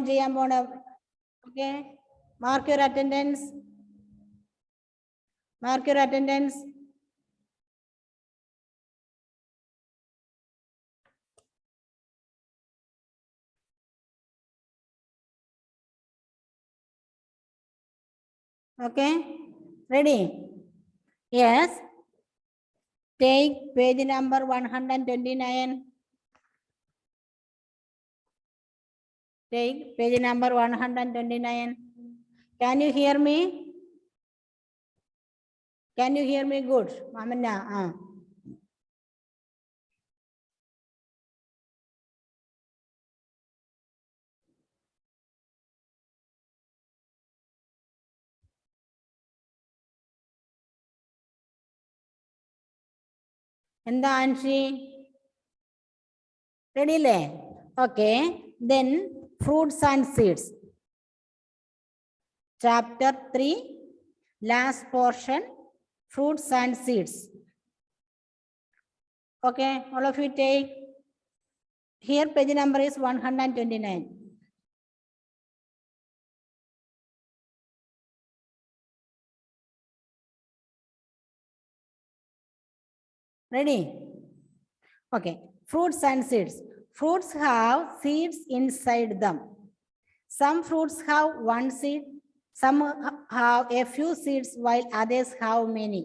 ചെയ്യാൻ പോണ. Okay, mark your attendance. Mark your attendance. Okay, ready? Yes. Take page number 129. Take page number 129. Can you hear me? Can you hear me good? Mamana. എന്താ Anshi? Ready അല്ലേ? Okay, then fruits and seeds, chapter 3, last portion, fruits and seeds. Okay, all of you take. Here page number is 129. Ready? Okay, fruits and seeds. Fruits have seeds inside them. Some fruits have one seed, some have a few seeds, while others have many.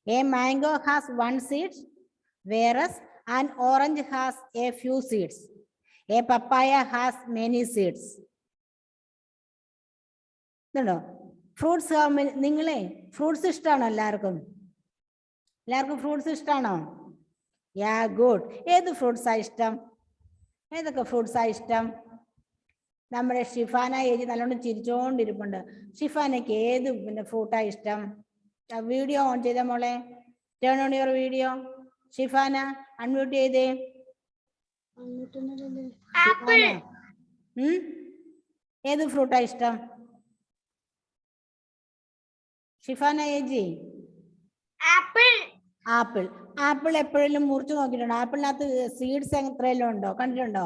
A mango has one seed, whereas an orange has a few seeds. A papaya has many seeds. No. Fruits have many. നിങ്ങളെ fruits ഇഷ്ടമാണോ എല്ലാവർക്കും? എല്ലാവർക്കും fruits ഇഷ്ടമാണോ? യാ, good. ഏത് ഫ്രൂട്ട്സാ ഇഷ്ടം? ഏതൊക്കെ ഫ്രൂട്ട്സാ ഇഷ്ടം? നമ്മുടെ ഷിഫാന ഏജ് നല്ലോണം ചിരിച്ചോണ്ടിരിപ്പുണ്ട്. ഷിഫാനയ്ക്ക് ഏത് ഫ്രൂട്ടാ ഇഷ്ടം? വീഡിയോ ഓൺ ചെയ്ത മോളെ, turn on your video. Shifana unmute ചെയ്തേ. ഏത് ഫ്രൂട്ടാ ഇഷ്ടം? ഷിഫാന ഏജി? ആപ്പിൾ. ആപ്പിൾ. ആപ്പിൾ എപ്പോഴെങ്കിലും മുറിച്ചു നോക്കിയിട്ടുണ്ടോ? ആപ്പിളിനകത്ത് സീഡ്സ് എത്രയെല്ലാം ഉണ്ടോ? കണ്ടിട്ടുണ്ടോ?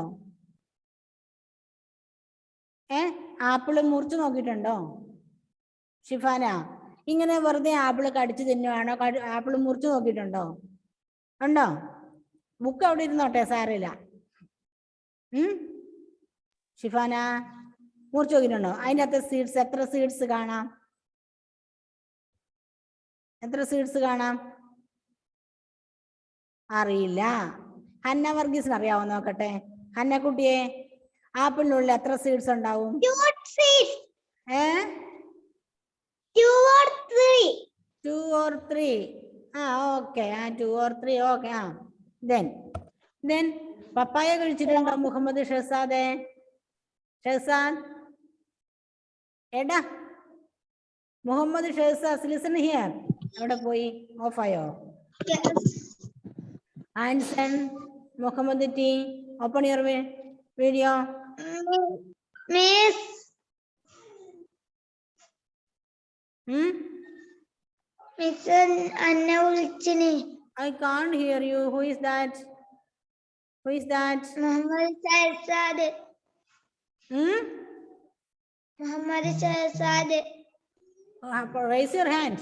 ആപ്പിള് മുറിച്ചു നോക്കിയിട്ടുണ്ടോ ഷിഫാന? ഇങ്ങനെ വെറുതെ ആപ്പിള് കടിച്ചു തിന്നുവാണോ? ആപ്പിള് മുറിച്ചു നോക്കിയിട്ടുണ്ടോ? ഉണ്ടോ? ബുക്ക് അവിടെ ഇരുന്നോട്ടെ, സാരമില്ല. ഷിഫാന മുറിച്ചു നോക്കിയിട്ടുണ്ടോ? അതിൻ്റെ അകത്ത് സീഡ്സ് എത്ര സീഡ്സ് കാണാം? എത്ര സീഡ്സ് കാണാം? അറിയില്ല. ഹന്ന വർഗീസിന് അറിയാവോ? നോക്കട്ടെ. ഹന്ന കുട്ടിയെ, ആപ്പിളിനുള്ളിൽ എത്ര സീഡ്സ് ഉണ്ടാവും? 2 or 3. Okay, 2 or 3. Okay. Then പപ്പായ കഴിച്ചിട്ടുണ്ടോ മുഹമ്മദ് ഷഹസാദ്? ഷഹസാദ് എടാ, മുഹമ്മദ് ഷഹസാദ് ലിസൺ ഹിയർ. അവിടെ പോയി ഓഫായോ? Anson Muhammad T, open your video. Miss. Miss Anna Ulchini. I can't hear you. Who is that? Who is that? Muhammad Shahzad. Muhammad Shahzad. Raise your hand.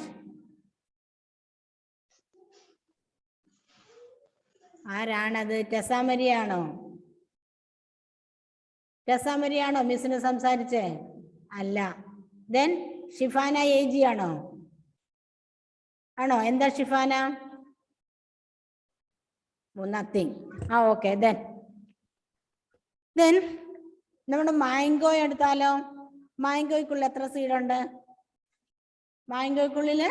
ആരാണത്? ടെസാമരിയാണോ? ടെസാമരിയാണോ മിസ്സിന് സംസാരിച്ചേ? അല്ല. Then Shifana ഏജി ആണോ? ആണോ? എന്താ ഷിഫാന? നത്തിങ്. ഓക്കെ. ദെൻ നമ്മുടെ മാംഗോ എടുത്താലോ? മാംഗോയ്ക്കുള്ളിൽ എത്ര സീഡുണ്ട്? മാംഗോയ്ക്കുള്ളിൽ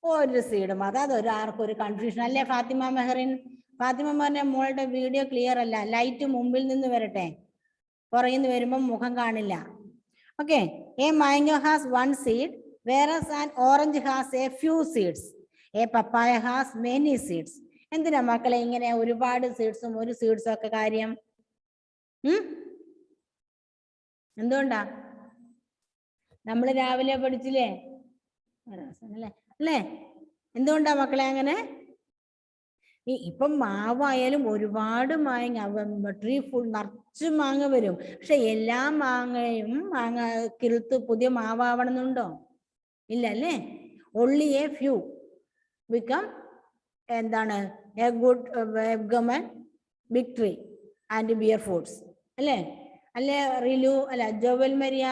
ഒരു സീഡും. അതൊരു ആർക്കും ഒരു കൺഫ്യൂഷൻ അല്ലേ ഫാത്തിമ മെഹറിൻ? ഫാത്തിമ മെഹറിന്റെ മോളുടെ വീഡിയോ ക്ലിയർ അല്ല. ലൈറ്റ് മുമ്പിൽ നിന്ന് വരട്ടെ, പുറകിൽ നിന്ന് വരുമ്പോൾ മുഖം കാണില്ല. Okay. A mango has 1 seed, whereas an orange has a few seeds. A papaya has many seeds. എന്തിനാ മക്കളെ ഇങ്ങനെ ഒരുപാട് സീഡ്സും ഒരു സീഡ്സും ഒക്കെ കാര്യം? എന്തുകൊണ്ടാ? നമ്മൾ രാവിലെ പഠിച്ചില്ലേ അല്ലേ? എന്തുകൊണ്ടാ മക്കളെ അങ്ങനെ? ഇപ്പം മാവായാലും ഒരുപാട് മാങ്ങ ട്രീ ഫുൾ നിറച്ച് മാങ്ങ വരും. പക്ഷെ എല്ലാ മാങ്ങയും മാങ്ങ കിളുത്ത് പുതിയ മാവാവണമെന്നുണ്ടോ? ഇല്ല അല്ലേ? only a few become എന്താണ് a good common big tree and bear foods അല്ലേ? അല്ലേ റിലു? അല്ല ജോവൽ മരിയ?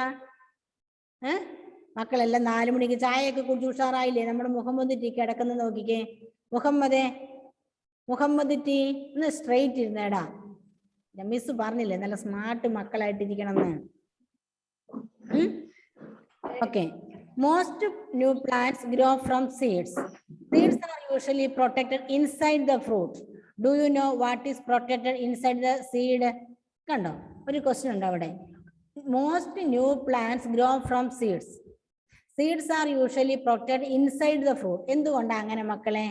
മക്കളെല്ലാം 4 മണിക്ക് ചായയൊക്കെ കുടിച്ച് ഉഷാറായില്ലേ? നമ്മുടെ മുഹമ്മദ് ടി കിടക്കുന്ന നോക്കിക്കേ. മുഹമ്മദ് ടി ഒന്ന് സ്ട്രെയിറ്റ് ഇരുന്നേടാ. മിസ് പറഞ്ഞില്ലേ നല്ല സ്മാർട്ട് മക്കളായിട്ടിരിക്കണമെന്ന്. Okay. Most new plants grow from seeds. Seeds are usually protected inside the fruit. Do you know what is protected inside the seed? കണ്ടോ, ഒരു ക്വസ്റ്റ്യൻ ഉണ്ട് അവിടെ. Most new plants grow from seeds. Seeds are usually protected inside the fruit. എന്തുകൊണ്ടാണ് അങ്ങനെ മക്കളെ?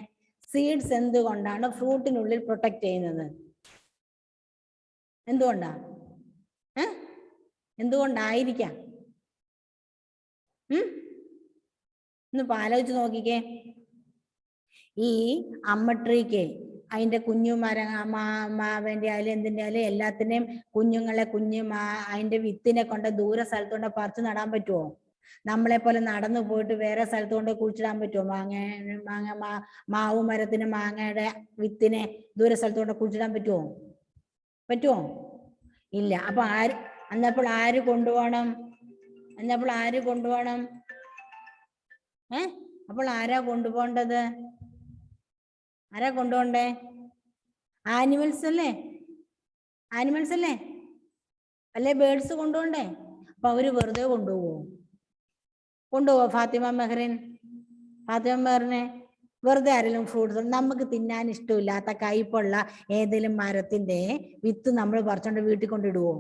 Seeds എന്തുകൊണ്ടാണ് ഫ്രൂട്ടിനുള്ളിൽ protect ചെയ്യുന്നത്? എന്തുകൊണ്ടായിരിക്കാം? ഒന്ന് ആലോചിച്ച് നോക്കിക്കേ. ഈ അമ്മട്രീക്ക് അതിന്റെ കുഞ്ഞു മാവിന്റെ ആയാലും എന്തിന്റെ ആയാലും എല്ലാത്തിനെയും കുഞ്ഞുങ്ങളെ അതിന്റെ വിത്തിനെ കൊണ്ട് ദൂരെ സ്ഥലത്തുകൊണ്ട് പറിച്ച് നടാൻ പറ്റുമോ? നമ്മളെ പോലെ നടന്നു പോയിട്ട് വേറെ സ്ഥലത്ത് കൊണ്ട് കുഴിച്ചിടാൻ പറ്റുമോ? മാവ് മരത്തിന് മാങ്ങയുടെ വിത്തിനെ ദൂരെ സ്ഥലത്ത് കൊണ്ട് കുഴിച്ചിടാൻ പറ്റുമോ? ഇല്ല. അപ്പൊ എന്നപ്പോൾ ആര് കൊണ്ടുപോകണം? അപ്പോൾ ആരാ കൊണ്ടുപോകേണ്ടത്? ആരാ കൊണ്ടുപോണ്ടേ? ആനിമൽസ് അല്ലേ? അല്ലേ ബേർഡ്സ് കൊണ്ടുപോണ്ടേ? അപ്പൊ അവര് വെറുതെ കൊണ്ടുപോവോ? ഫാത്തിമ മെഹറിനെ വെറുതെ ആരെങ്കിലും ഫ്രൂട്ട്സ് നമുക്ക് തിന്നാൻ ഇഷ്ടമില്ലാത്ത കയ്പുള്ള ഏതെങ്കിലും മരത്തിന്റെ വിത്ത് നമ്മൾ പറിച്ചോണ്ട് വീട്ടിൽ കൊണ്ടിടുവോ?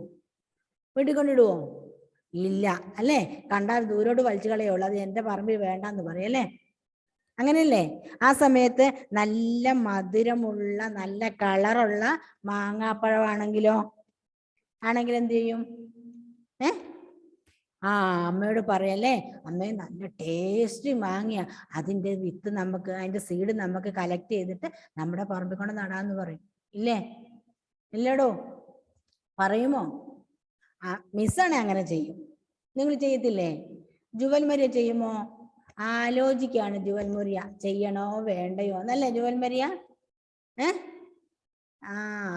ഇല്ല അല്ലേ? കണ്ടാൽ ദൂരോട്ട് വലിച്ചു കളയുള്ളൂ. അത് എന്റെ പറമ്പിൽ വേണ്ടെന്ന് പറയല്ലേ? അങ്ങനെയല്ലേ? ആ സമയത്ത് നല്ല മധുരമുള്ള നല്ല കളറുള്ള മാങ്ങാപ്പഴമാണെങ്കിലോ എന്ത് ചെയ്യും? അമ്മയോട് പറയല്ലേ, അമ്മേ നല്ല ടേസ്റ്റ് മാങ്ങയാ, അതിന്റെ വിത്ത് അതിന്റെ സീഡ് നമുക്ക് കളക്ട് ചെയ്തിട്ട് നമ്മുടെ പറമ്പിൽ കൊണ്ട് നടാന്ന് പറയും. ഇല്ലേടോ? പറയുമോ? മിസ്സാണ് അങ്ങനെ ചെയ്യും. നിങ്ങൾ ചെയ്യത്തില്ലേ? ജുവൽ മരിയ ചെയ്യുമോ? ആലോചിക്കാണ് ജുവൽ മരിയ, ചെയ്യണോ വേണ്ടയോ എന്നല്ലേ ജുവൽ മരിയ?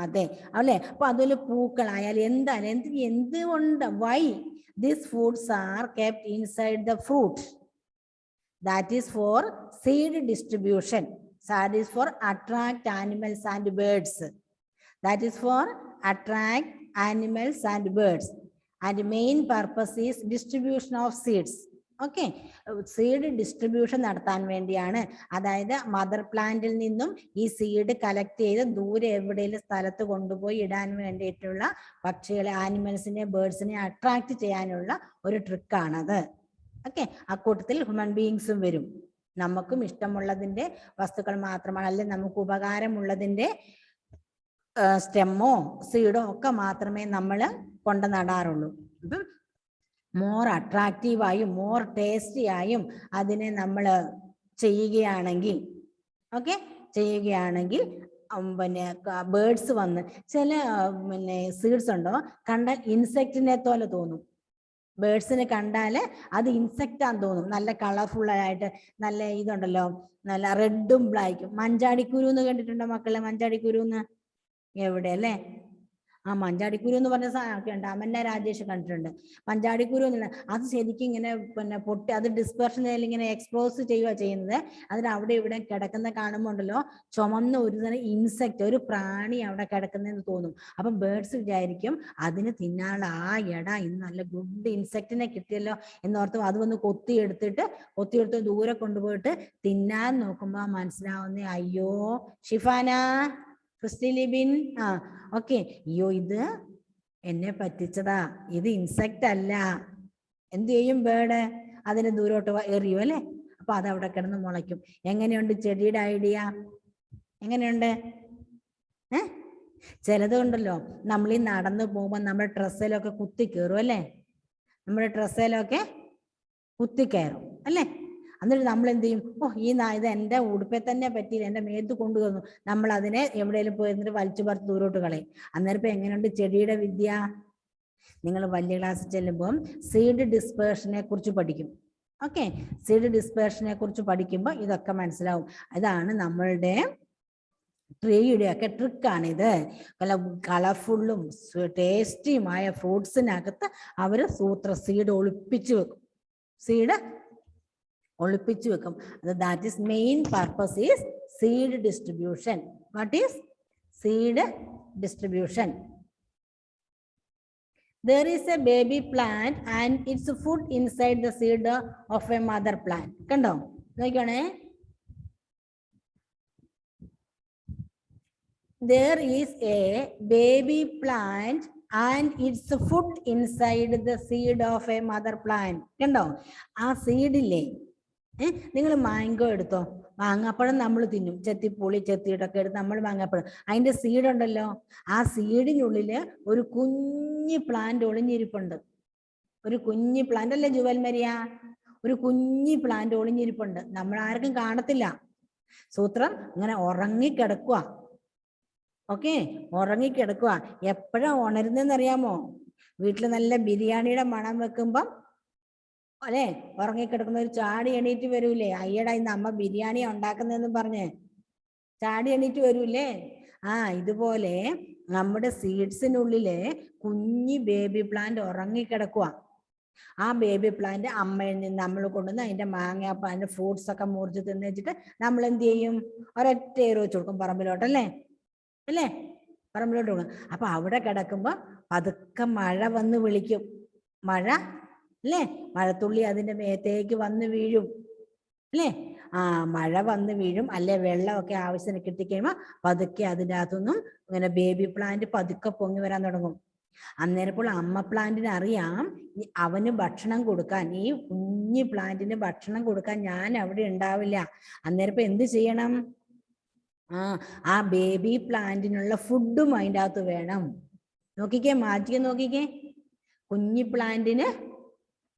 അതെ അല്ലേ? അപ്പൊ അതുപോലെ പൂക്കളായാലും എന്തുകൊണ്ട് why these foods are kept inside the fruit? That is for seed distribution. That is for attract animals and birds. And main purpose is distribution of seeds. Okay, seed distribution നടത്താൻ വേണ്ടിയാണ്. അതായത് mother പ്ലാന്റിൽ നിന്നും ഈ seed collect ചെയ്ത് ദൂരെ എവിടെയെങ്കിലും സ്ഥലത്ത് കൊണ്ടുപോയി ഇടാൻ വേണ്ടിയിട്ടുള്ള പക്ഷികളെ, ആനിമൽസിനെ, ബേർഡ്സിനെ അട്രാക്ട് ചെയ്യാനുള്ള ഒരു ട്രിക്കാണത്. ഓക്കെ, അക്കൂട്ടത്തിൽ ഹ്യൂമൻ ബീയിങ്സും വരും. നമുക്കും ഇഷ്ടമുള്ളതിന്റെ വസ്തുക്കൾ മാത്രമാണ്, അല്ലെങ്കിൽ നമുക്ക് ഉപകാരമുള്ളതിന്റെ സ്റ്റെമ്മോ സീഡോ ഒക്കെ മാത്രമേ നമ്മൾ കൊണ്ട് നടാറുള്ളൂ. അപ്പം മോർ അട്രാക്റ്റീവായും മോർ ടേസ്റ്റി ആയും അതിനെ നമ്മൾ ചെയ്യുകയാണെങ്കിൽ പിന്നെ ബേർഡ്സ് വന്ന് ചില സീഡ്സ് ഉണ്ടോ കണ്ടാൽ ഇൻസെക്റ്റിനെ പോലെ തോന്നും. ബേർഡ്സിനെ കണ്ടാൽ അത് ഇൻസെക്റ്റാന്ന് തോന്നും. നല്ല കളർഫുള്ളായിട്ട് നല്ല ഇതുണ്ടല്ലോ, നല്ല റെഡും ബ്ലാക്കും. മഞ്ചാടിക്കുരു എന്ന് കണ്ടിട്ടുണ്ടോ മക്കളെ? മഞ്ചാടിക്കുരു എവിടെ അല്ലേ? മഞ്ചാടിക്കുരു എന്ന് പറഞ്ഞ സാധനമൊക്കെ ഉണ്ട്. അമന്ന രാജേഷ് കണ്ടിട്ടുണ്ട്. മഞ്ചാടിക്കുരു എന്നുള്ള അത് ശരിക്കും ഇങ്ങനെ പിന്നെ പൊട്ടി അത് ഡിസ്പെർഷൻ ഇങ്ങനെ എക്സ്പോസ് ചെയ്യുന്നത്. അതിന് അവിടെ ഇവിടെ കിടക്കുന്ന കാണുമ്പോൾ ഉണ്ടല്ലോ ചുമന്ന ഒരു തരം ഇൻസെക്ട്, ഒരു പ്രാണി അവിടെ കിടക്കുന്നതെന്ന് തോന്നും. അപ്പൊ ബേർഡ്സ് വിചാരിക്കും അതിന് തിന്നാനുള്ള ഇന്ന് നല്ല ഗുഡ് ഇൻസെക്റ്റിനെ കിട്ടിയല്ലോ എന്നോർത്ത് അത് വന്ന് കൊത്തിയെടുത്ത് ദൂരെ കൊണ്ടുപോയിട്ട് തിന്നാൻ നോക്കുമ്പോ മനസ്സിലാവുന്ന അയ്യോ ഷിഫാന ക്രിസ്റ്റിലിബിൻ ഓക്കെ, അയ്യോ ഇത് എന്നെ പറ്റിച്ചതാ, ഇത് ഇൻസെക്റ്റ് അല്ല. എന്ത് ചെയ്യും ബേർഡ്? അതിന് ദൂരോട്ട് എറിയും അല്ലേ? അപ്പൊ അത് അവിടെ കിടന്ന് മുളയ്ക്കും. എങ്ങനെയുണ്ട് ചെടിയുടെ ഐഡിയ? എങ്ങനെയുണ്ട്? ചിലത് ഉണ്ടല്ലോ നമ്മൾ ഈ നടന്നു പോകുമ്പോൾ നമ്മുടെ ഡ്രസ്സിലൊക്കെ കുത്തി കയറും അല്ലേ? നമ്മുടെ ഡ്രസ്സിലൊക്കെ കുത്തി കയറും അല്ലേ? എന്നിട്ട് നമ്മൾ എന്ത് ചെയ്യും? ഓ ഇത് എൻ്റെ ഉടുപ്പെ തന്നെ പറ്റിയില്ല, എൻ്റെ മേത്ത് കൊണ്ടുവന്നു. നമ്മൾ അതിനെ എവിടെയെങ്കിലും പോയി എന്നിട്ട് വലിച്ചു പറിച്ച് ദൂരോട്ട് കളയും. അന്നേരം ഇപ്പൊ എങ്ങനെയുണ്ട് ചെടിയുടെ വിദ്യ? നിങ്ങൾ വലിയ ക്ലാസ്സിൽ ചെല്ലുമ്പോൾ സീഡ് ഡിസ്പേർഷനെ കുറിച്ച് പഠിക്കും. ഓക്കെ, സീഡ് ഡിസ്പേർഷനെ കുറിച്ച് പഠിക്കുമ്പോൾ ഇതൊക്കെ മനസ്സിലാവും. ഇതാണ് നമ്മളുടെ ട്രീയുടെ ഒക്കെ ട്രിക്കാണിത്. കളർഫുള്ളും ടേസ്റ്റിയുമായ ഫ്രൂട്ട്സിനകത്ത് അവർ സീഡ് ഒളിപ്പിച്ചു വെക്കും. സീഡ് ഒളിപ്പിച്ചു വെക്കും. That is main purpose is seed distribution. What is seed distribution? There is a baby plant and its food inside the seed of a mother plant. കണ്ടോ? നോക്കണേ. There is a baby plant and its food inside the seed of a mother plant. കണ്ടോ? ആ സീഡില്ലേ, നിങ്ങൾ mango എടുത്തോ, മാങ്ങാപ്പഴം നമ്മൾ തിന്നും, ചെത്തിപ്പുളി ചെത്തിയിട്ടൊക്കെ എടുത്ത് നമ്മൾ മാങ്ങാപ്പഴം, അതിന്റെ സീഡ് ഉണ്ടല്ലോ, ആ സീഡിനുള്ളില് ഒരു കുഞ്ഞു പ്ലാന്റ് ഒളിഞ്ഞിരിപ്പുണ്ട്. ഒരു കുഞ്ഞു പ്ലാന്റ് അല്ലേ ജുവൽ മരിയ? ഒരു കുഞ്ഞു പ്ലാന്റ് ഒളിഞ്ഞിരിപ്പുണ്ട്, നമ്മൾ ആർക്കും കാണത്തില്ല. സൂത്രം ഇങ്ങനെ ഉറങ്ങിക്കിടക്കുക. ഓക്കെ, ഉറങ്ങിക്കിടക്കുക. എപ്പോഴാ ഉണരുന്നതെന്നറിയാമോ? വീട്ടിൽ നല്ല ബിരിയാണിയുടെ മണം വെക്കുമ്പം അല്ലെ, ഉറങ്ങിക്കിടക്കുന്ന ഒരു ചാടി എണീറ്റ് വരൂലേ? അയ്യടാ ഇന്ന് അമ്മ ബിരിയാണി ഉണ്ടാക്കുന്നതെന്ന് പറഞ്ഞ് ചാടി എണീറ്റ് വരൂലേ? ഇതുപോലെ നമ്മുടെ സീഡ്സിനുള്ളില് കുഞ്ഞി ബേബി പ്ലാന്റ് ഉറങ്ങിക്കിടക്കുക. ആ ബേബി പ്ലാന്റ് അമ്മയിൽ നിന്ന് നമ്മൾ കൊണ്ടുവന്ന് അതിന്റെ മാങ്ങ അതിന്റെ ഫ്രൂട്ട്സ് ഒക്കെ മുറിച്ച് തിന്ന് വെച്ചിട്ട് നമ്മൾ എന്ത് ചെയ്യും? ഒരൊറ്റ ഏറ് വെച്ച് കൊടുക്കും പറമ്പിലോട്ടല്ലേ, അല്ലേ? പറമ്പിലോട്ട് കൊടുക്കും. അപ്പൊ അവിടെ കിടക്കുമ്പോ പതുക്കെ മഴ വന്ന് വിളിക്കും. മഴ അല്ലേ, മഴത്തുള്ളി അതിന്റെ മേത്തേക്ക് വന്ന് വീഴും അല്ലേ? മഴ വന്ന് വീഴും. അല്ലെ വെള്ളമൊക്കെ ആവശ്യത്തിന് കിട്ടിക്കഴിയുമ്പോൾ പതുക്കെ അതിൻ്റെ അകത്തുനിന്നും ഇങ്ങനെ ബേബി പ്ലാന്റ് പതുക്കെ പൊങ്ങി വരാൻ തുടങ്ങും. അന്നേരപ്പോൾ അമ്മ പ്ലാന്റിന് അറിയാം അവന് ഭക്ഷണം കൊടുക്കാൻ, ഈ കുഞ്ഞു പ്ലാന്റിന് ഭക്ഷണം കൊടുക്കാൻ ഞാൻ അവിടെ ഉണ്ടാവില്ല. അന്നേരപ്പോൾ എന്ത് ചെയ്യണം? ആ ബേബി പ്ലാന്റിനുള്ള ഫുഡും അതിൻ്റെ അകത്ത് വേണം. നോക്കിക്കേ, മാറ്റിക്കേ, നോക്കിക്കേ.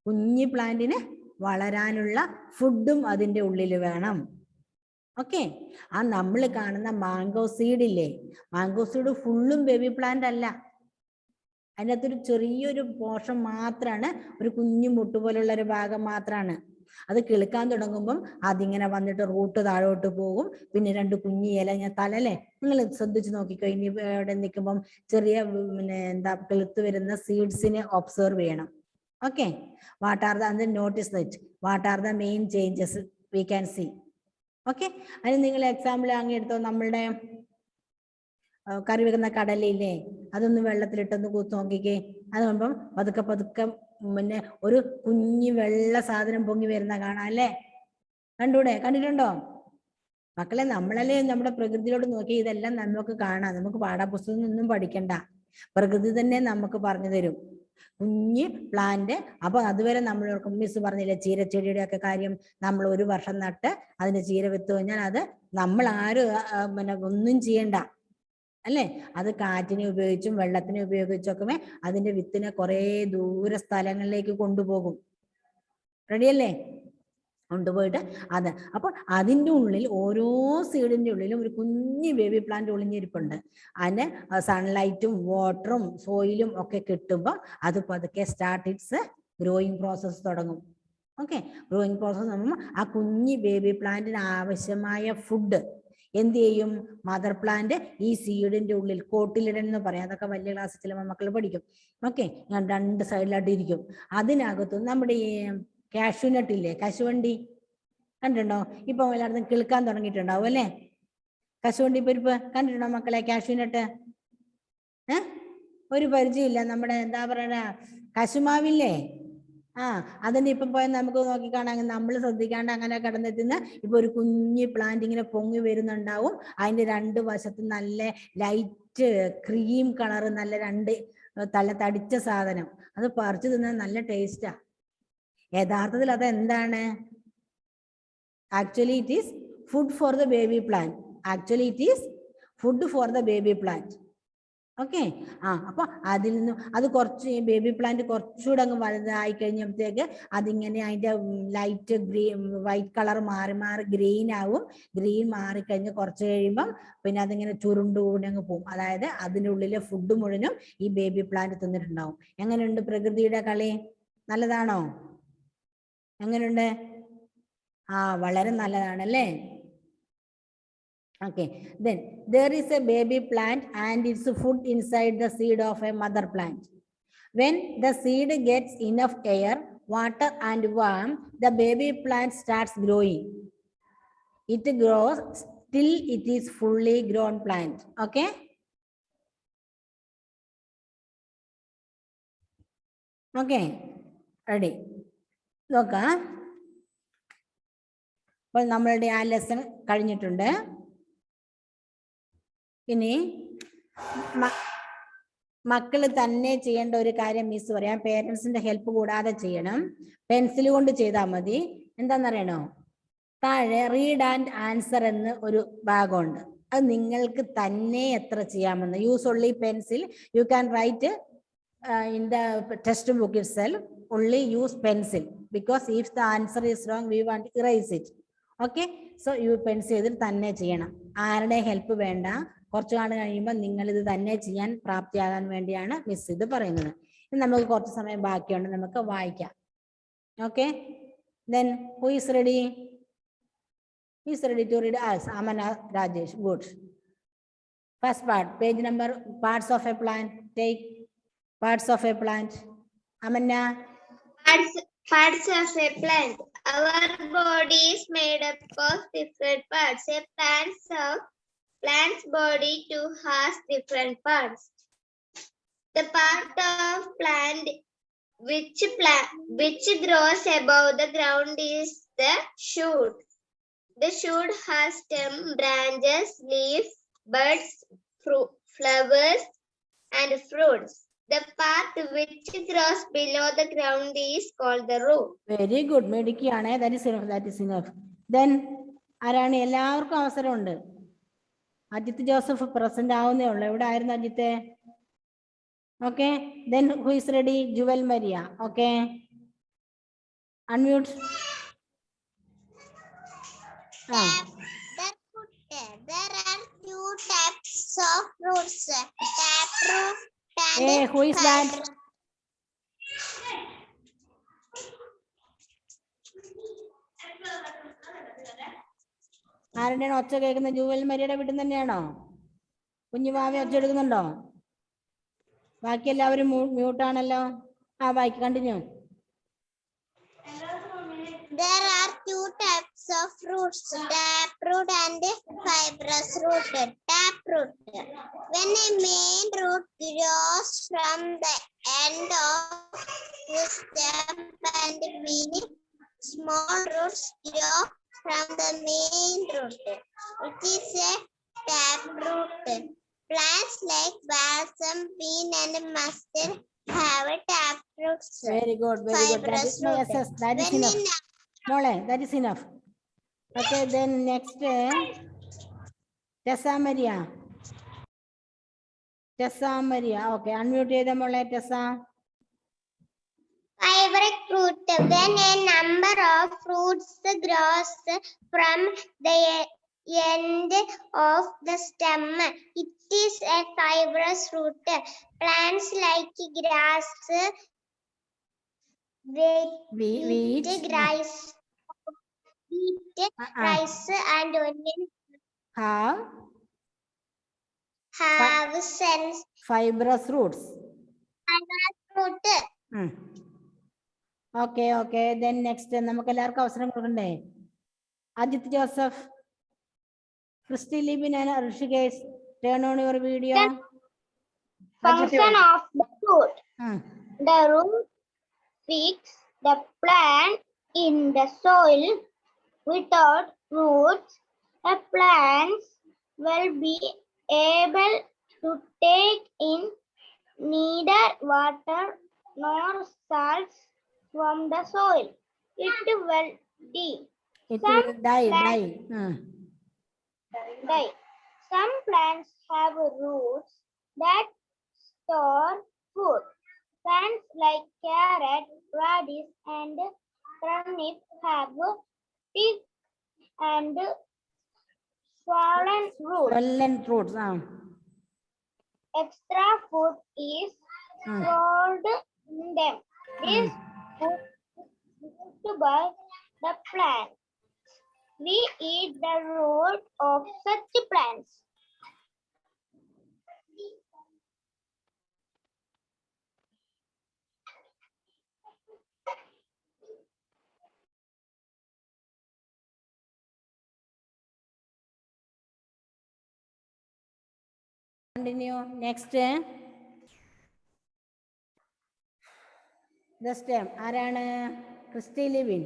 കുഞ്ഞു പ്ലാന്റിന് വളരാനുള്ള ഫുഡും അതിൻ്റെ ഉള്ളിൽ വേണം. ഓക്കെ, ആ നമ്മൾ കാണുന്ന മാംഗോ സീഡ് ഇല്ലേ, മാംഗോ സീഡ് ഫുള്ളും ബേബി പ്ലാന്റ് അല്ല. അതിനകത്തൊരു ചെറിയൊരു പോർഷൻ മാത്രമാണ്, ഒരു കുഞ്ഞു മുട്ട് പോലുള്ള ഒരു ഭാഗം മാത്രമാണ്. അത് കിളുക്കാൻ തുടങ്ങുമ്പം അതിങ്ങനെ വന്നിട്ട് റൂട്ട് താഴോട്ട് പോകും. പിന്നെ രണ്ട് കുഞ്ഞി ഇല ഞാൻ തലല്ലേ, നിങ്ങൾ ശ്രദ്ധിച്ച് നോക്കിക്കോ. ഇനി ഇവിടെ നിൽക്കുമ്പം ചെറിയ കിളുത്ത് വരുന്ന സീഡ്സിനെ ഒബ്സർവ് ചെയ്യണം. Okay, notice that what are the main changes we can see. Okay, അതിന് നിങ്ങൾ എക്സാമ്പിൾ അങ്ങ് എടുത്തോ. നമ്മളുടെ കറി വെക്കുന്ന കടലയില്ലേ, അതൊന്ന് വെള്ളത്തിലിട്ടൊന്ന് കൂത്ത് നോക്കിക്കേ. അത് കഴിയുമ്പം പതുക്കെ പതുക്കെ പിന്നെ ഒരു കുഞ്ഞു വെള്ള സാധനം പൊങ്ങി വരുന്ന കാണാം അല്ലേ? കണ്ടിട്ടുണ്ടോ മക്കളെ? നമ്മളല്ലേ നമ്മുടെ പ്രകൃതിയോട് നോക്കി ഇതെല്ലാം നമുക്ക് കാണാം. നമുക്ക് പാഠപുസ്തകത്തിൽ നിന്നും പഠിക്കണ്ട, പ്രകൃതി തന്നെ നമുക്ക് പറഞ്ഞു തരും. കുഞ്ഞ് പ്ലാന്റ്. അപ്പൊ അതുവരെ നമ്മൾ മിസ് പറഞ്ഞില്ലേ ചീരച്ചെടിയുടെ ഒക്കെ കാര്യം? നമ്മൾ ഒരു വർഷം നട്ട് അതിന് ചീര വിത്ത് കഴിഞ്ഞാൽ അത് നമ്മൾ ആരും ഒന്നും ചെയ്യണ്ട അല്ലേ? അത് കാറ്റിനെ ഉപയോഗിച്ചും വെള്ളത്തിനെ ഉപയോഗിച്ചൊക്കെ അതിന്റെ വിത്തിനെ കുറെ ദൂര സ്ഥലങ്ങളിലേക്ക് കൊണ്ടുപോകും. റെഡിയല്ലേ? കൊണ്ടുപോയിട്ട് അപ്പോൾ അതിൻ്റെ ഉള്ളിൽ ഓരോ സീഡിന്റെ ഉള്ളിലും ഒരു കുഞ്ഞു ബേബി പ്ലാന്റ് ഒളിഞ്ഞിരിപ്പുണ്ട്. അതിന് സൺലൈറ്റും വാട്ടറും സോയിലും ഒക്കെ കിട്ടുമ്പോൾ അത് പതുക്കെ ഇറ്റ്സ് ഗ്രോയിങ് പ്രോസസ്സ് തുടങ്ങും. ഓക്കെ, ഗ്രോയിങ് പ്രോസസ്സ് നമ്മൾ ആ കുഞ്ഞു ബേബി പ്ലാന്റിന് ആവശ്യമായ ഫുഡ് എന്ത് ചെയ്യും? മദർ പ്ലാന്റ് ഈ സീഡിന്റെ ഉള്ളിൽ കോട്ടിലിടൻ എന്ന് പറയാം. അതൊക്കെ വലിയ ക്ലാസ്സിൽ ചില മക്കൾ പഠിക്കും. ഓക്കെ, ഞാൻ രണ്ട് സൈഡിലായിട്ട് ഇരിക്കും. അതിനകത്ത് നമ്മുടെ ഈ കാഷ്യൂനട്ട് ഇല്ലേ, കശുവണ്ടി കണ്ടിട്ടുണ്ടോ? ഇപ്പൊ എല്ലായിടത്തും കിളുക്കാൻ തുടങ്ങിയിട്ടുണ്ടാവും അല്ലേ? കശുവണ്ടി പരിപ്പ് കണ്ടിട്ടുണ്ടോ മക്കളെ? കാഷ്യൂനട്ട് ഒരു പരിചയമില്ല. നമ്മുടെ എന്താ പറയുക, കശുമാവില്ലേ, അതിന്റെ ഇപ്പം പോയാൽ നമുക്ക് നോക്കിക്കാണാൻ, നമ്മൾ ശ്രദ്ധിക്കാണ്ട് അങ്ങനെ കിടന്നെത്തുന്ന ഇപ്പൊ ഒരു കുഞ്ഞു പ്ലാന്റ് ഇങ്ങനെ പൊങ്ങി വരുന്നുണ്ടാവും. അതിന്റെ രണ്ട് വശത്ത് നല്ല ലൈറ്റ് ക്രീം കളറ്, നല്ല രണ്ട് തടിച്ച സാധനം. അത് പറിച്ചു തിന്നാൻ നല്ല ടേസ്റ്റാ. യഥാർത്ഥത്തിൽ അത് എന്താണ്? Actually it is food for the baby plant. Okay. അപ്പൊ അതിൽ നിന്ന് അത് കുറച്ച് ബേബി പ്ലാന്റ് കുറച്ചുകൂടെ അങ്ങ് വലുതായി കഴിഞ്ഞപ്പോഴത്തേക്ക് അതിങ്ങനെ അതിന്റെ ലൈറ്റ് ഗ്രീൻ വൈറ്റ് കളർ മാറി മാറി ഗ്രീൻ ആവും. ഗ്രീൻ മാറിക്കഴിഞ്ഞ് കുറച്ച് കഴിയുമ്പം പിന്നെ അതിങ്ങനെ ചുരുണ്ടുകൂടി അങ്ങ് പോകും. അതായത് അതിൻ്റെ ഉള്ളിലെ ഫുഡ് മുഴുവനും ഈ ബേബി പ്ലാന്റ് തിന്നിട്ടുണ്ടാവും. എങ്ങനെയുണ്ട് പ്രകൃതിയുടെ കളി? നല്ലതാണോ? എങ്ങനെയുണ്ട്? വളരെ നല്ലതാണല്ലേ? Okay, then there is a baby plant and its food inside the seed of a mother plant. When the seed gets enough air, water and warmth, the baby plant starts growing. It grows till it is fully grown plant. Okay? Okay, ready? നോക്കാം. അപ്പോൾ നമ്മളുടെ ആ lesson കഴിഞ്ഞിട്ടുണ്ട്. ഇനി മക്കള് തന്നെ ചെയ്യേണ്ട ഒരു കാര്യം മിസ് പറയാം. പേരൻസിന്റെ ഹെൽപ്പ് കൂടാതെ ചെയ്യണം. പെൻസിൽ കൊണ്ട് ചെയ്താൽ മതി. എന്താണെന്നറിയണോ? താഴെ റീഡ് ആൻഡ് ആൻസർ എന്ന് ഒരു ഭാഗമുണ്ട്. അത് നിങ്ങൾക്ക് തന്നെ എത്ര ചെയ്യാമെന്ന്. Use only pencil. You can write in the text book itself. Only use pencil because if the answer is wrong we want to erase it. Okay, so you pencil ചെയ്തിട്ട് തന്നെ ചെയ്യണം. ആരുടെ ഹെൽപ്പ് വേണ്ട. കുറച്ചു നാൾ കഴിയുമ്പോൾ നിങ്ങൾ ഇത് തന്നെ ചെയ്യാൻ പ്രാപ്തിയാകാൻ വേണ്ടിയാണ് മിസ് ഇത് പറയുന്നത്. ഇനി നമുക്ക് കുറച്ച് സമയം ബാക്കിയുണ്ട്, നമുക്ക് വായിക്കാം. Okay, then who is ready? Who is ready to read us? Amana, Rajesh. Good. First part, page number, parts of a plant. Take parts of a plant. Amana. Parts of a plant. Our body is made up of different parts. A plant's body too has different parts. The part of plant which grows above the ground is the shoot. The shoot has stem, branches, leaves, buds, flowers, and fruits. The part which grows below the ground is called the root. Very good. മെഡിക്കാണ്. That is enough. Then ആരാണ്? എല്ലാവർക്കും അവസരമുണ്ട്. Ajith Joseph present ആവുന്നേ ഉള്ളൂ. എവിടെ ആയിരുന്നു അജിത്തെ? Okay, then who is ready? Jewel Maria. Okay, unmute. There are two types of fruits. Taproot and Hey, who is that? ആരുടെയാണ് ഒച്ച കേൾക്കുന്നത്? ജുവൽ മരിയുടെ വീട്ടിൽ തന്നെയാണോ? കുഞ്ഞുമാവി ഒച്ച എടുക്കുന്നുണ്ടോ? ബാക്കി എല്ലാവരും മ്യൂട്ടാണല്ലോ. ബാക്കി continue. There are two types of fruits, taproot and fibrous root. Taproot. When a main root grows from the end of the stem and many small roots grow from the main root, it is a taproot. Plants like balsam, bean and mustard have a taproot. Very good, very good. That is, yes, that is enough. Mole, that is enough. Okay, then next, Tessa Maria. Tessa Maria. Okay, unmute ചെയ്ത മോളെ Tessa. Fibrous fruit. When a number of fruits grows from the end of the stem, it is a fibrous fruit. Plants like grass, wheat, rice, and onion have sense. Fibrous roots. Fibrous fruit. Okay, okay. Then next, നമുക്ക് എല്ലാവർക്കും അവസരം കൊടുക്കണ്ടേ? Ajith Joseph, Christy Libin and Rishikesh, turn on your video. Function of the root. The root fix the plant in the soil. Without roots, the plants will be able to take in neither water nor salts from the soil. It will die. Die. Some plants have roots that store food. Plants like carrot, radish, and turnip have thick and swollen roots. Swollen roots. Extra food is stored in them. This food is used by the plant. We eat the root of such plants. Continue. Next. The stem. ആരാണ്? Christy Livin.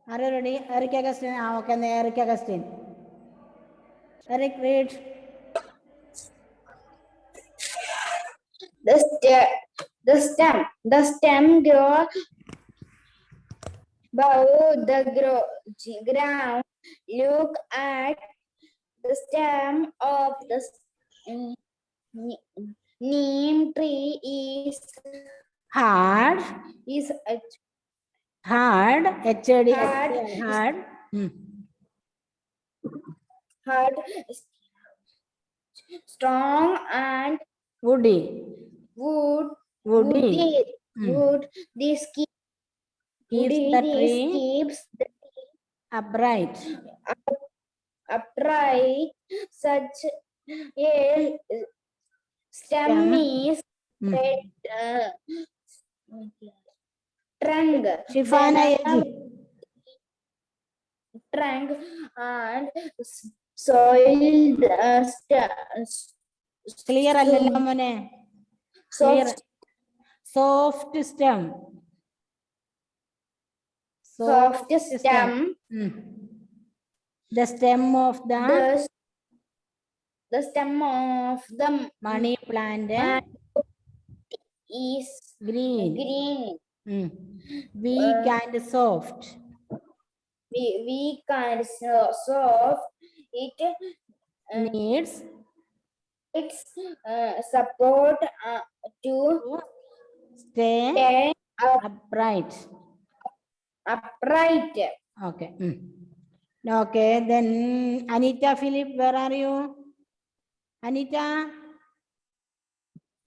Are you ready? Eric Augustine. Okay, Eric Augustine. Eric, read. The stem grows above the ground. Look at the stem of the neem tree is Hard. Hard. HAD. Hard. hard, strong, and Woody. woody. This Keeps the tree keeps the tree upright. upright. Such a stem is trunk. Shifana Eji. Trunk and soiled Clear allalla mone. Clear. Soft stem. soft stem. The stem of the stem of the money plant is green. Weak and soft. Weak and soft. It Needs its support to stay upright. Okay. Okay, then Anita Philip, where are you? Anita?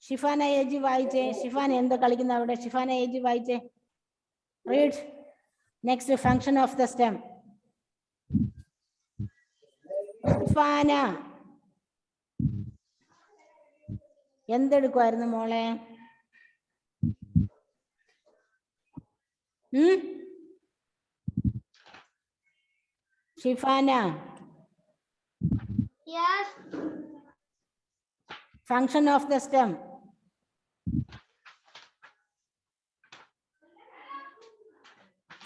Shifana Eji vaaiche. Shifana endu kalikkunna avade? Shifana Eji vaaiche. Read. Next, function of the stem. Shifana. എന്തെടുക്കുമായിരുന്നു മോളെ? Shifana. Yes. Function of the stem.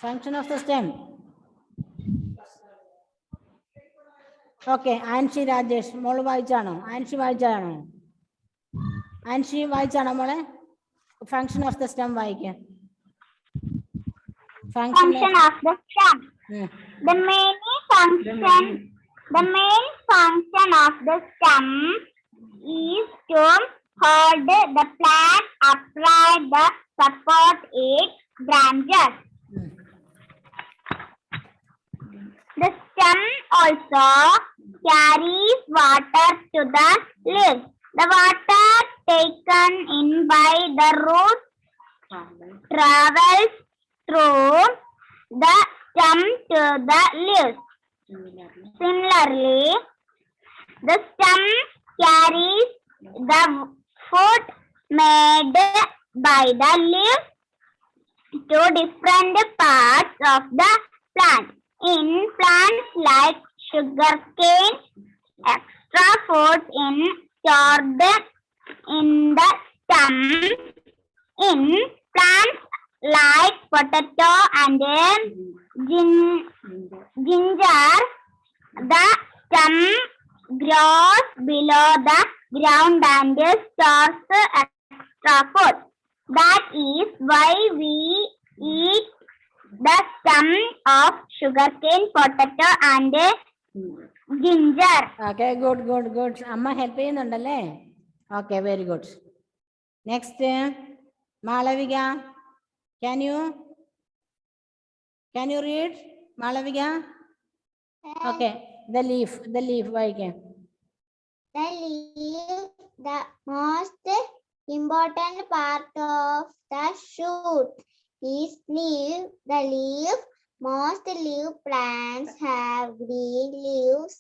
Function of the stem. Okay, Anshi Rajesh. മോള് വായിച്ചാണോ? ആൻഷി വായിച്ചാണോ? ആൻഷി വായിച്ചാണോ മോളെ? Function of the stem വായിക്ക. Function of the stem. The main function of the stem is to hold the plant upright, the support its branches. The stem also carries water to the leaves. The water taken in by the roots travels through the stem to the leaves. Similarly, the stem carries the food made by the leaves to different parts of the plant. In plants like sugarcane, extra food is stored in the stem. In plants like potato and ginger, the stem grows below the ground and stores extra food. That is why we eat the stem of sugarcane, potato and ginger. Okay, good. അമ്മ help ചെയ്യുന്നുണ്ടല്ലേ? Okay, very good. Next, Malavika, can you read, Malavika? Okay, the leaf, വായിക്കാം. The leaf, the most important part of the shoot is leaf. The leaf, most leaf plants have green leaves.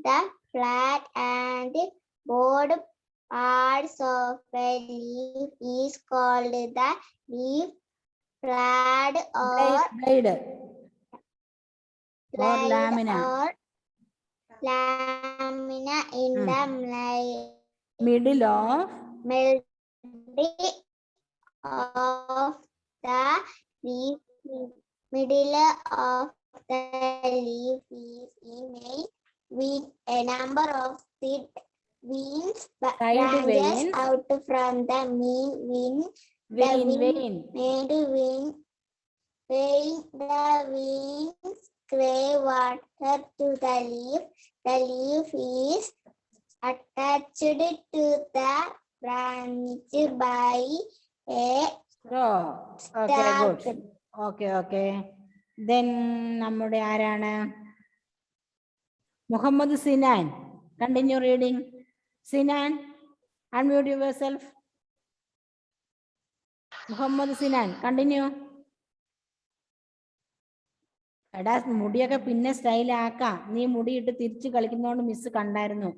The flat and broad parts of a leaf is called the leaf blade or Blade or blade lamina. or lamina in the Middle of middle of the leaf is made with a number of thin veins branches veins. out from the main vein. Vein. The veins carry water to the leaf. The leaf is attached to the branch by a Okay, good. stalk. Okay. Then നമ്മുടെ ആരാണ്? Muhammad Sinan. Continue reading. Sinan, unmute yourself. Muhammad Sinan, continue. എടാ മുടിയൊക്കെ പിന്നെ style ആക്കാം. നീ മുടിയിട്ട് തിരിച്ച് കളിക്കുന്നോണ്ട് miss കണ്ടായിരുന്നു.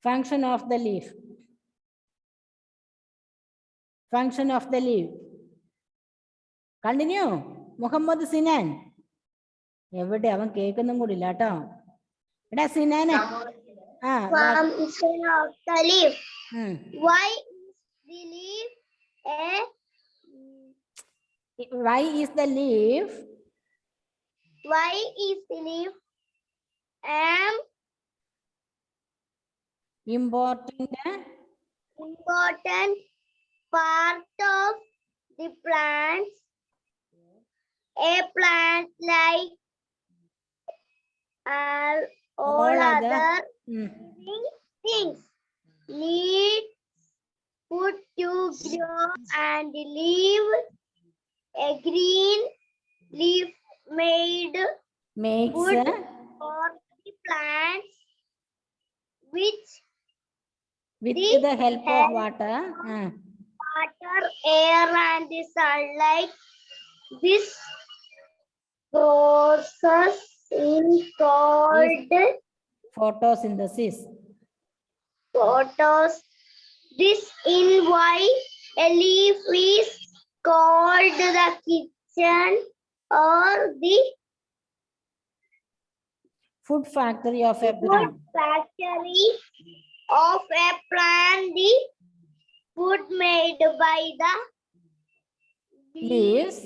Function of the leaf. Function of the leaf. Continue. Muhammad Sinan. എവിടെ അവൻ കേൾക്കുന്നും കൂടി ഇല്ല കേട്ടോ. എടാ സിനാനെ. Function of the leaf. Why is the leaf important part of the plant? A plant like all other living things need food to grow and live. A green leaf makes food for the plants with the help of water. Water, air, and the sunlight. This process is called photosynthesis. This is why a leaf is called the kitchen or the food factory of a food plant. factory of a plant. The food made by the leaves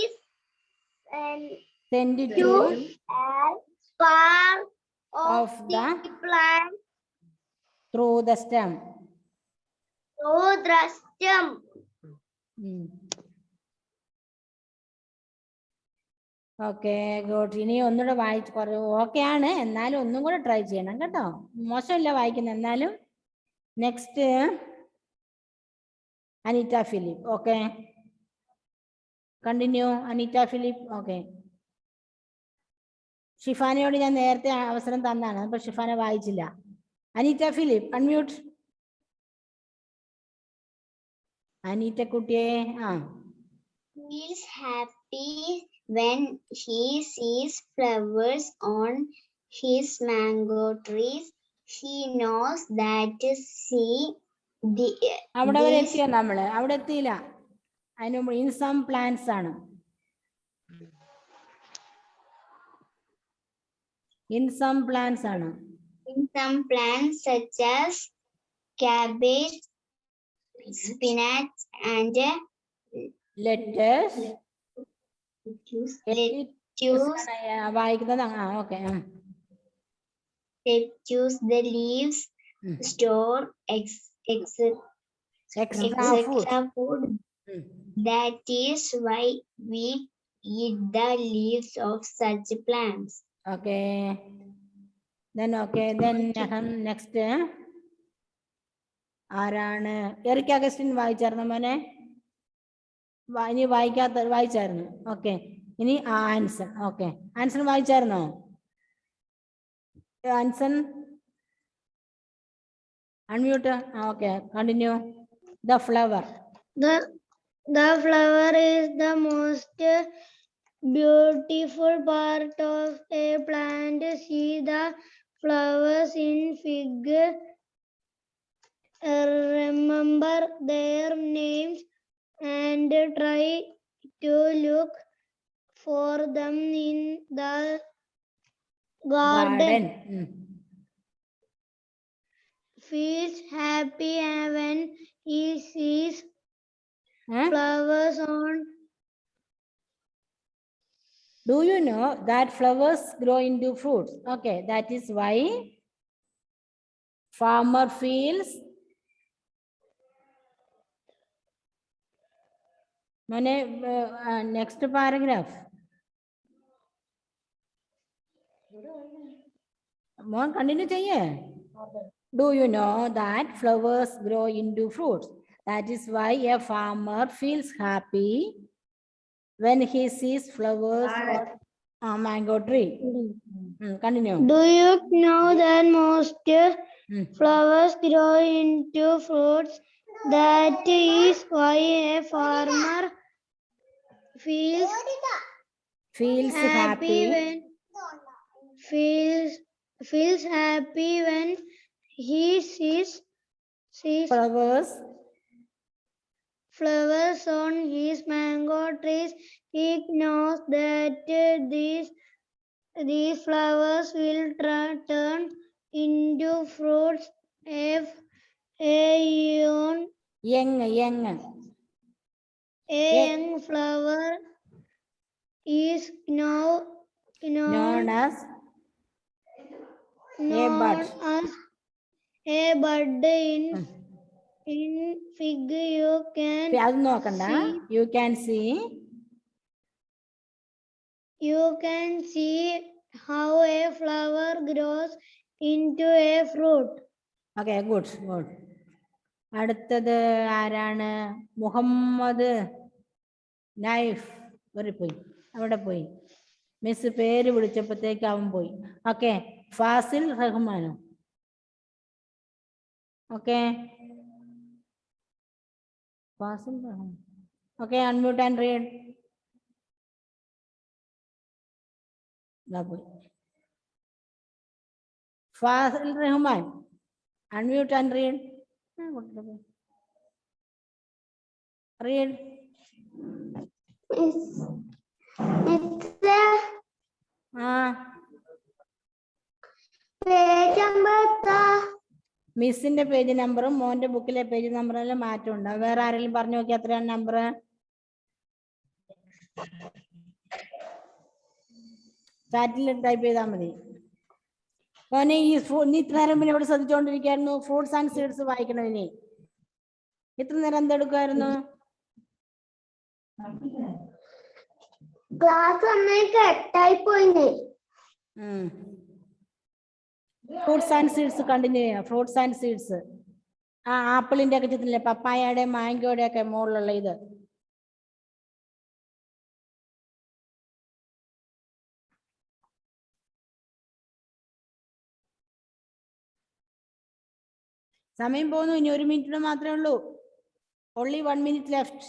is sent to as part of the plant through the stem. Okay good. ഇനി ഒന്നുകൂടെ വായിച്ച് കുറേ okay ആണ്, എന്നാലും ഒന്നും കൂടെ try ചെയ്യണം കേട്ടോ. മോശമല്ല വായിക്കുന്നത് എന്നാലും. Next Aneeta Philip. Okay, continue. Aneeta Philip. Okay, ഷിഫാനയോട് ഞാൻ നേരത്തെ അവസരം തന്നാണ്, അപ്പൊ ഷിഫാന വായിച്ചില്ല. Aneeta Philip, unmute. അനീറ്റ കുട്ടിയെ. Feels happy when he sees flowers on his mango trees. He knows that അവിടെ വരെ എത്തിയോ നമ്മള്? അവിടെ എത്തിയില്ല. അതിന് മുമ്പ് ഇൻ സം പ്ലാന്റ്സ് ആണ്. In some plants ആണ്. In some plants such as cabbage, spinach, and lettuce. വായിക്കുന്നത്. Okay. lettuce, the leaves store extra food. That is why we eat the leaves of such plants. Okay. Then next. ആരാണ്? എറിക് അഗസ്റ്റിൻ വായിച്ചായിരുന്നു മോനെ? ഇനി വായിച്ചായിരുന്നു. Okay, ഇനി Anson. Okay, Anson വായിച്ചായിരുന്നോ? Anson unmute. Okay, continue. The flower. The flower is the most beautiful part of a plant. See the flowers in figure. Remember their names and try to look for them in the garden. Feels happy when he sees flowers on. Do you know that flowers grow into fruits? Okay, that is why farmer feels. Mane, next paragraph. Mon continue chahiye. Do you know that flowers grow into fruits? That is why a farmer feels happy when he sees flowers on a mango tree. Continue. Do you know that most flowers grow into fruits? That is why a farmer feels happy when he sees flowers on his mango trees. He knows that these flowers will turn into fruits. A young flower is known as a bud in fig. You can see how a flower grows into a fruit. Okay, good. അടുത്തത് ആരാണ്? മുഹമ്മദ് നൈഫ്. അവിടെ പോയി. Miss പേര് വിളിച്ചപ്പോഴത്തേക്ക് അവൻ പോയി. Okay, Fazil റഹ്മാനോ? Okay, Fazil Rahman. Okay, unmute and read. പോയി. Fazil Rahman, unmute and read. Read. മിസ്സിന്റെ പേജ് നമ്പറും മോന്റെ ബുക്കിലെ പേജ് നമ്പറിലും മാറ്റമുണ്ട്. വേറെ ആരെങ്കിലും പറഞ്ഞു നോക്കി എത്രയാണ് നമ്പർ? ചാറ്റിൽ ടൈപ്പ് ചെയ്താൽ മതി. മോനെ നീ ഇത്ര നേരം പിന്നെ ഇവിടെ ശ്രദ്ധിച്ചുകൊണ്ടിരിക്കുകയായിരുന്നു. ഫ്രൂട്ട്സ് ആൻഡ് സീഡ്സ് വായിക്കണം. ഇനി ഇത്ര നേരം എന്തെടുക്കുമായിരുന്നു? Class fruits and seeds continue ചെയ്യാം. ഫ്രൂട്ട്സ് ആൻഡ് സീഡ്സ് ആപ്പിളിന്റെ ഒക്കെ ചിത്രത്തില്ലേ, പപ്പായയുടെ മാങ്കോയുടെ ഒക്കെ മുകളിലുള്ള ഇത്. സമയം പോകുന്നു. ഇനി 1 മിനിറ്റ് മാത്രമേ ഉള്ളൂ. Only 1 minute left.